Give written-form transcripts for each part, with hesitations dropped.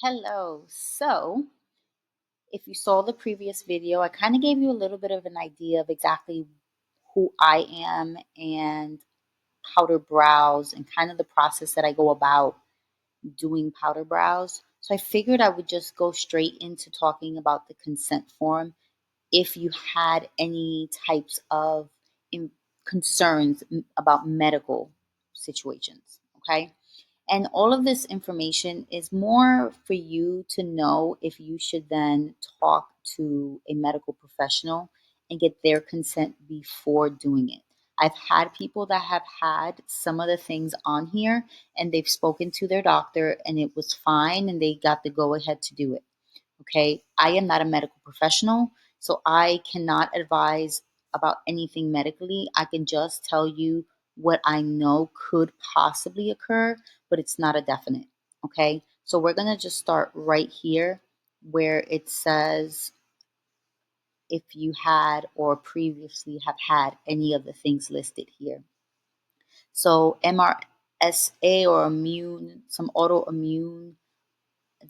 Hello. So, if you saw the previous video, I kind of gave you a little bit of an idea of exactly who I am and powder brows and kind of the process that I go about doing powder brows. So, I figured I would just go straight into talking about the consent form if you had any types of concerns about medical situations. Okay. And all of this information is more for you to know if you should then talk to a medical professional and get their consent before doing it. I've had people that have had some of the things on here and they've spoken to their doctor and it was fine and they got the go ahead to do it. Okay. I am not a medical professional, so I cannot advise about anything medically. I can just tell you what I know could possibly occur, but it's not a definite. Okay. So we're going to just start right here where it says if you had or previously have had any of the things listed here. So MRSA or some autoimmune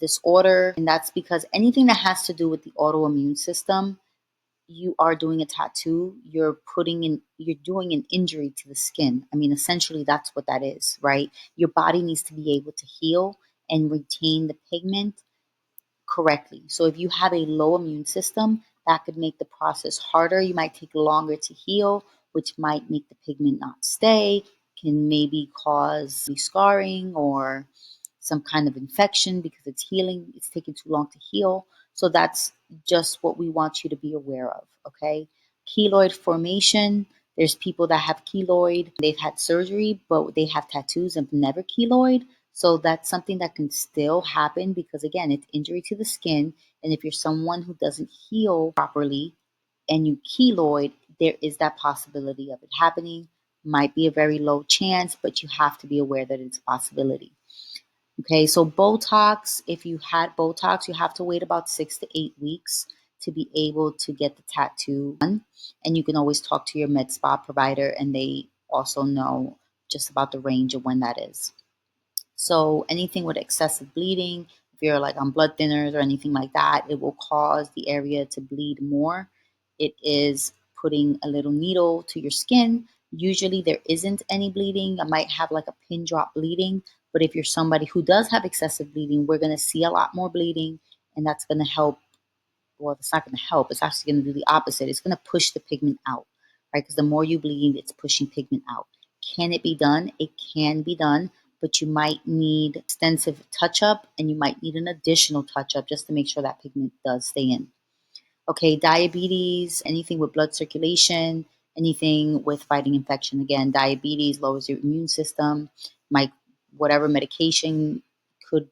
disorder, and that's because anything that has to do with the autoimmune system, you are doing a tattoo, you're doing an injury to the skin. I mean, essentially that's what that is, right? Your body needs to be able to heal and retain the pigment correctly. So if you have a low immune system, that could make the process harder. You might take longer to heal, which might make the pigment not stay, can maybe cause scarring or some kind of infection because it's healing, it's taking too long to heal. So that's just what we want you to be aware of, okay? Keloid formation. There's people that have keloid, they've had surgery, but they have tattoos and never keloid. So that's something that can still happen because, again, it's injury to the skin. And if you're someone who doesn't heal properly and you keloid, there is that possibility of it happening. Might be a very low chance, but you have to be aware that it's a possibility. Okay, so Botox, if you had Botox, you have to wait about 6 to 8 weeks to be able to get the tattoo done. And you can always talk to your med spa provider, and they also know just about the range of when that is. So anything with excessive bleeding, if you're like on blood thinners or anything like that, it will cause the area to bleed more. It is putting a little needle to your skin. Usually there isn't any bleeding. I might have like a pin drop bleeding, but if you're somebody who does have excessive bleeding, we're going to see a lot more bleeding, and that's going to help. Well, it's not going to help. It's actually going to do the opposite. It's going to push the pigment out, right? Because the more you bleed, it's pushing pigment out. Can it be done? It can be done, but you might need extensive touch up and you might need an additional touch up just to make sure that pigment does stay in. Okay, diabetes, anything with blood circulation, anything with fighting infection. Again, diabetes lowers your immune system. Might whatever medication could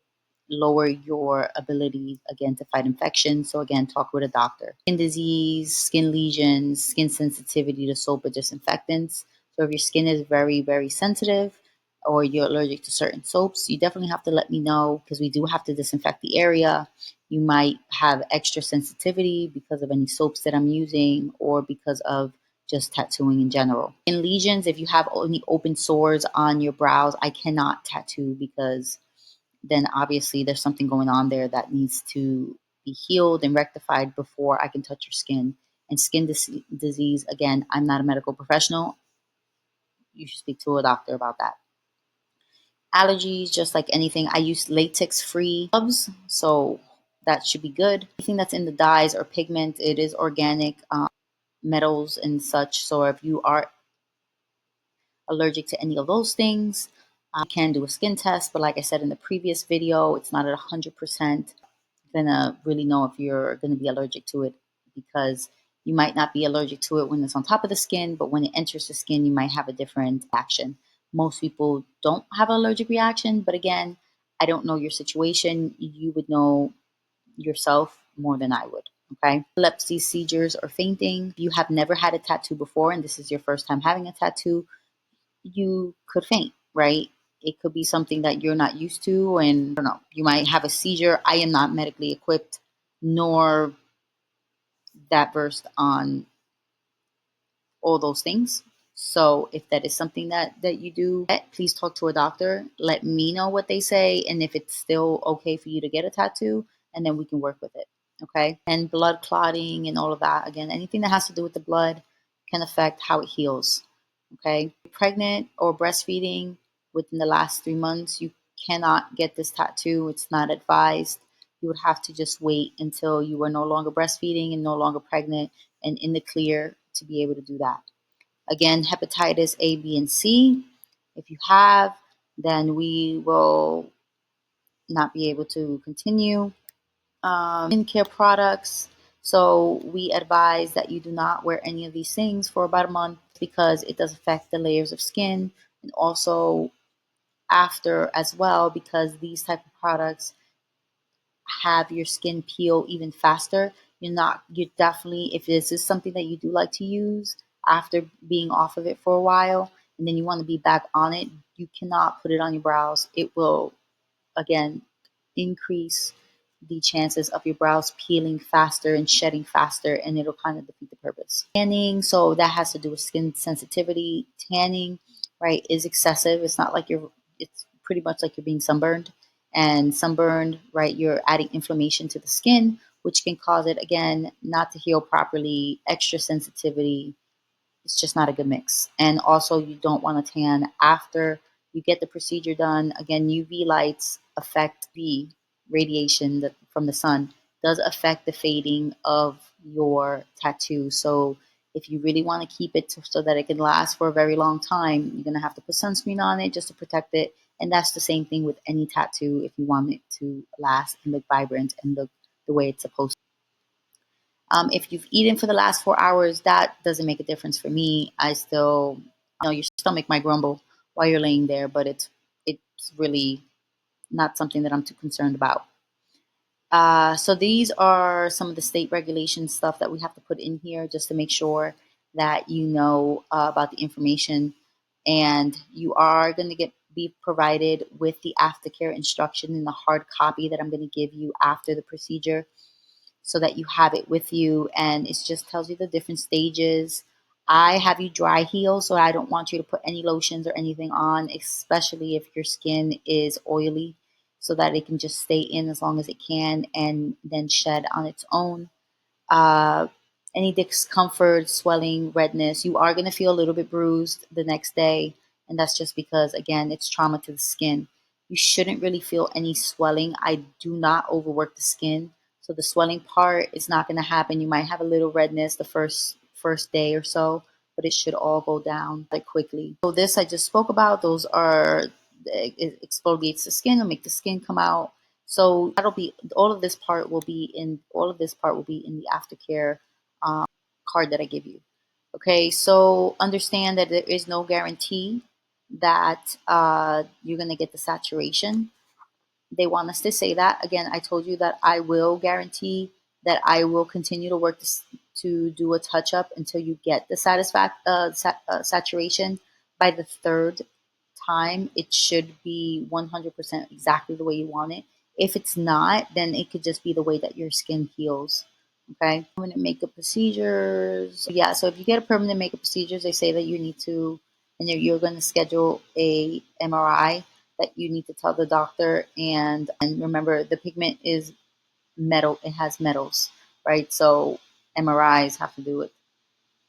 lower your ability again to fight infection. So again, talk with a doctor. Skin disease, skin lesions, skin sensitivity to soap or disinfectants. So if your skin is very, very sensitive or you're allergic to certain soaps, you definitely have to let me know because we do have to disinfect the area. You might have extra sensitivity because of any soaps that I'm using or because of just tattooing in general. In lesions, if you have any open sores on your brows, I cannot tattoo because then obviously there's something going on there that needs to be healed and rectified before I can touch your skin. And skin disease, again, I'm not a medical professional. You should speak to a doctor about that. Allergies, just like anything, I use latex free gloves, so that should be good. Anything that's in the dyes or pigment, it is organic metals and such. So if you are allergic to any of those things, you can do a skin test. But like I said in the previous video, it's not at 100% gonna really know if you're gonna be allergic to it because you might not be allergic to it when it's on top of the skin, but when it enters the skin, you might have a different action. Most people don't have an allergic reaction, but again, I don't know your situation. You would know yourself more than I would. Okay. Epilepsy, seizures, or fainting. If you have never had a tattoo before and this is your first time having a tattoo, you could faint, right? It could be something that you're not used to, and I don't know, you might have a seizure. I am not medically equipped nor that versed on all those things. So if that is something that you do, please talk to a doctor. Let me know what they say and if it's still okay for you to get a tattoo, and then we can work with it. Okay. And blood clotting and all of that. Again, anything that has to do with the blood can affect how it heals. Okay. Pregnant or breastfeeding within the last 3 months, you cannot get this tattoo. It's not advised. You would have to just wait until you were no longer breastfeeding and no longer pregnant and in the clear to be able to do that. Again, hepatitis A, B, and C. If you have, then we will not be able to continue. Skincare products. So we advise that you do not wear any of these things for about a month because it does affect the layers of skin, and also after as well, because these type of products have your skin peel even faster. You definitely, if this is something that you do like to use after being off of it for a while and then you want to be back on it, you cannot put it on your brows. It will, again, increase the chances of your brows peeling faster and shedding faster, and it'll kind of defeat the purpose. Tanning, so that has to do with skin sensitivity. Tanning, right, is excessive. It's not like it's pretty much like you're being sunburned. And sunburned, right, you're adding inflammation to the skin, which can cause it, again, not to heal properly, extra sensitivity. It's just not a good mix. And also, you don't want to tan after you get the procedure done. Again, UV lights affect the radiation that, from the sun does affect the fading of your tattoo. So if you really want to keep it so that it can last for a very long time, you're going to have to put sunscreen on it just to protect it. And that's the same thing with any tattoo if you want it to last and look vibrant and look the way it's supposed to. If you've eaten for the last 4 hours, that doesn't make a difference for me. I still, your stomach might grumble while you're laying there, but it's really not something that I'm too concerned about. So these are some of the state regulation stuff that we have to put in here just to make sure that you know about the information, and you are going to be provided with the aftercare instruction in the hard copy that I'm going to give you after the procedure, so that you have it with you, and it just tells you the different stages. I have you dry heal, so I don't want you to put any lotions or anything on, especially if your skin is oily, so that it can just stay in as long as it can and then shed on its own. uh, any discomfort, swelling, redness, you are going to feel a little bit bruised the next day. And that's just because, again, it's trauma to the skin. You shouldn't really feel any swelling. I do not overwork the skin. So the swelling part is not going to happen. You might have a little redness the first day or so, but it should all go down like quickly. So this I just spoke about. Those are, it exfoliates the skin and make the skin come out. So that'll be all of this part will be in the aftercare card that I give you. Okay, so understand that there is no guarantee that you're gonna get the saturation. They want us to say that. Again, I told you that I will guarantee that I will continue to work to do a touch up until you get the saturation. By the third time, it should be 100% exactly the way you want it. If it's not, then it could just be the way that your skin heals. Okay. Permanent makeup procedures. Yeah. So if you get a permanent makeup procedures, they say that you need to, and you're going to schedule a MRI, that you need to tell the doctor. And remember, the pigment is metal. It has metals, right? So MRIs have to do with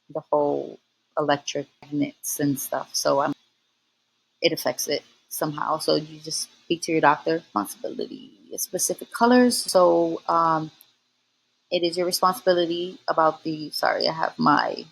the whole electric magnets and stuff. So it affects it somehow. So you just speak to your doctor. Responsibility, specific colors. So it is your responsibility about the. Sorry, I have my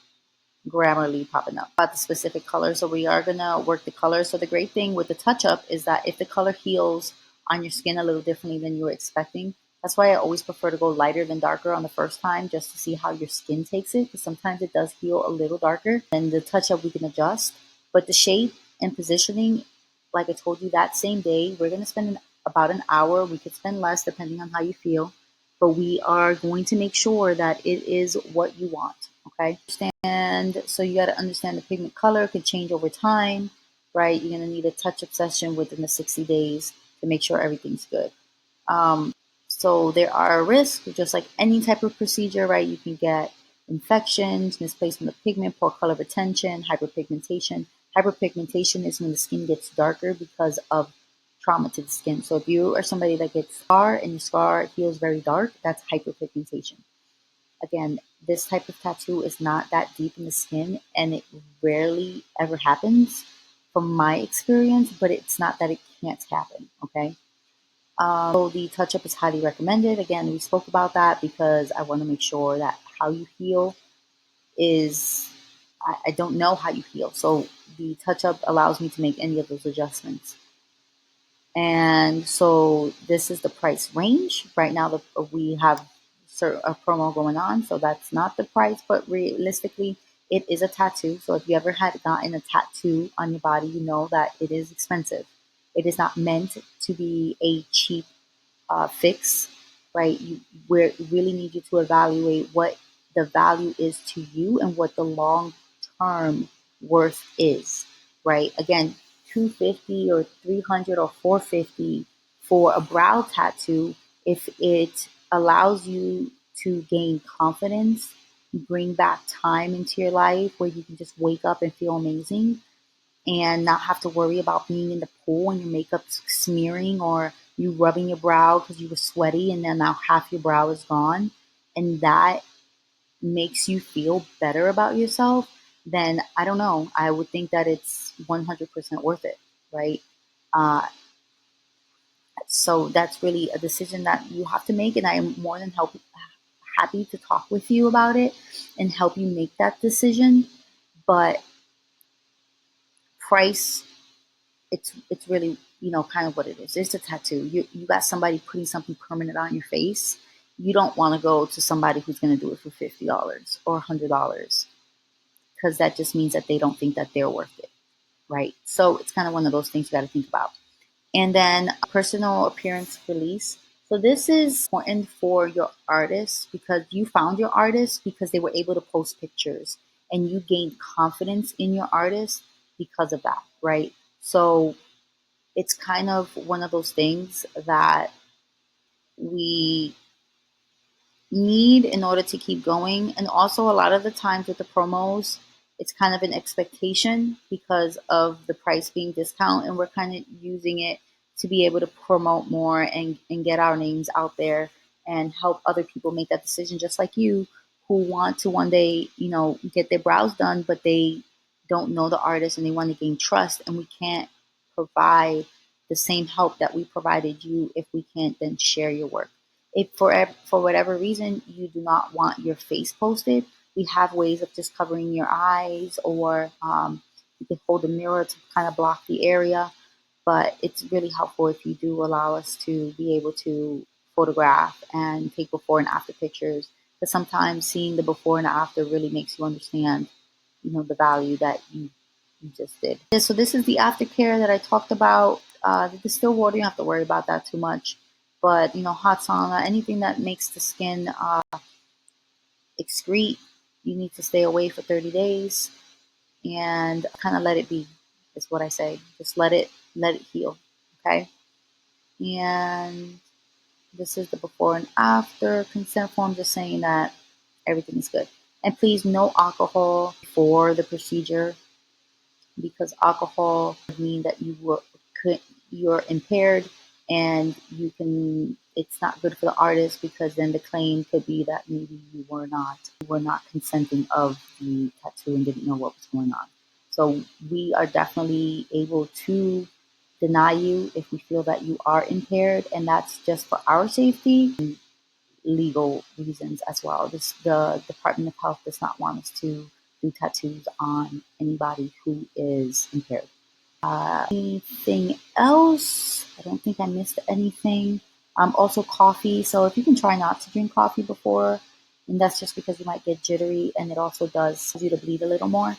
Grammarly popping up about the specific color. So we are gonna work the color. So the great thing with the touch up is that if the color heals on your skin a little differently than you were expecting, that's why I always prefer to go lighter than darker on the first time, just to see how your skin takes it. Because sometimes it does heal a little darker, and the touch up we can adjust. But the shape and positioning, like I told you, that same day, we're gonna spend about an hour. We could spend less depending on how you feel, but we are going to make sure that it is what you want. Okay. And so you got to understand the pigment color could change over time, right? You're going to need a touch-up session within the 60 days to make sure everything's good. So there are risks, just like any type of procedure, right? You can get infections, misplacement of pigment, poor color retention, hyperpigmentation. Hyperpigmentation is when the skin gets darker because of trauma to the skin. So if you are somebody that gets scar and your scar feels very dark, that's hyperpigmentation. Again, this type of tattoo is not that deep in the skin and it rarely ever happens from my experience, but it's not that it can't happen, okay? So the touch up is highly recommended. Again, we spoke about that because I want to make sure that how you heal is, I don't know how you heal. So the touch up allows me to make any of those adjustments. And so this is the price range. Right now, we have a promo going on, so that's not the price, but realistically, it is a tattoo. So if you ever had gotten a tattoo on your body, you know that it is expensive. It is not meant to be a cheap fix, right? We really need you to evaluate what the value is to you and what the long term worth is, right? Again, 250 or 300 or 450 for a brow tattoo, if it allows you to gain confidence, bring back time into your life where you can just wake up and feel amazing and not have to worry about being in the pool and your makeup smearing or you rubbing your brow because you were sweaty and then now half your brow is gone, and that makes you feel better about yourself, then I don't know. I would think that it's 100% worth it, right? Uh, so that's really a decision that you have to make, and I am more than happy to talk with you about it and help you make that decision. But price, it's really, kind of what it is. It's a tattoo. You got somebody putting something permanent on your face. You don't want to go to somebody who's going to do it for $50 or $100 because that just means that they don't think that they're worth it, right? So it's kind of one of those things you got to think about. And then personal appearance release. So this is important for your artist because you found your artist because they were able to post pictures and you gained confidence in your artist because of that, right? So it's kind of one of those things that we need in order to keep going. And also, a lot of the times with the promos, it's kind of an expectation because of the price being discount, and we're kind of using it to be able to promote more and get our names out there and help other people make that decision, just like you, who want to one day, get their brows done, but they don't know the artist and they want to gain trust, and we can't provide the same help that we provided you if we can't then share your work. If for whatever reason you do not want your face posted, we have ways of just covering your eyes, or you can hold a mirror to kind of block the area. But it's really helpful if you do allow us to be able to photograph and take before and after pictures. Because sometimes seeing the before and after really makes you understand, the value that you just did. So this is the aftercare that I talked about. The distilled water, you don't have to worry about that too much. But hot sauna, anything that makes the skin excrete, you need to stay away for 30 days and kind of let it be. Is what I say. Just let it heal. Okay. And this is the before and after consent form, just saying that everything is good. And please, no alcohol before the procedure, because alcohol would mean that you're impaired, and it's not good for the artist, because then the claim could be that maybe you were not consenting of the tattoo and didn't know what was going on. So we are definitely able to deny you if we feel that you are impaired, and that's just for our safety and legal reasons as well. The Department of Health does not want us to do tattoos on anybody who is impaired. Anything else? I don't think I missed anything. Also coffee. So if you can try not to drink coffee before, and that's just because you might get jittery, and it also does cause you to bleed a little more.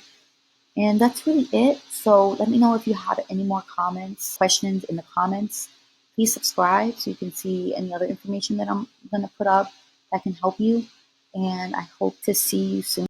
And that's really it. So let me know if you have any more questions in the comments. Please subscribe so you can see any other information that I'm going to put up that can help you. And I hope to see you soon.